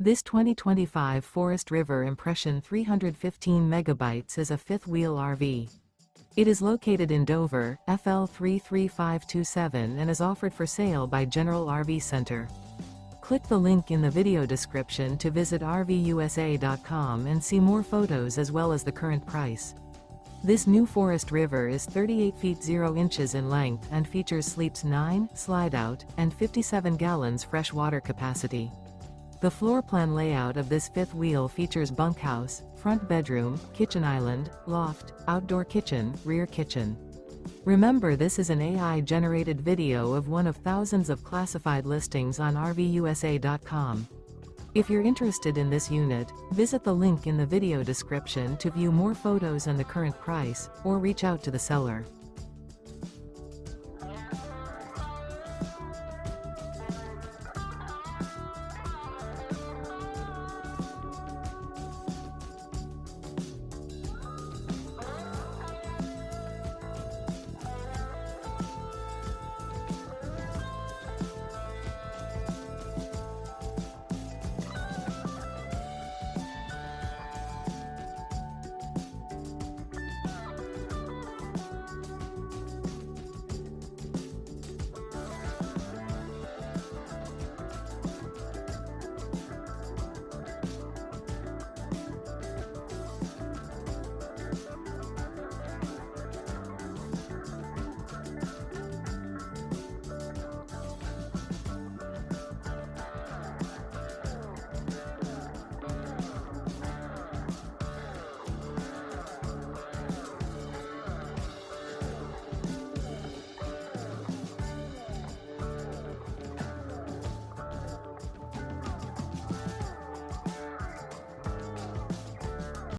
This 2025 Forest River Impression 315 megabytes is a fifth-wheel RV. It is located in Dover, FL 33527 and is offered for sale by General RV Center. Click the link in the video description to visit RVUSA.com and see more photos as well as the current price. This new Forest River is 38 feet 0 inches in length and features sleeps 9, slide-out, and 57 gallons fresh water capacity. The floor plan layout of this fifth wheel features bunkhouse, front bedroom, kitchen island, loft, outdoor kitchen, rear kitchen. Remember, this is an AI-generated video of one of thousands of classified listings on RVUSA.com. If you're interested in this unit, visit the link in the video description to view more photos and the current price, or reach out to the seller.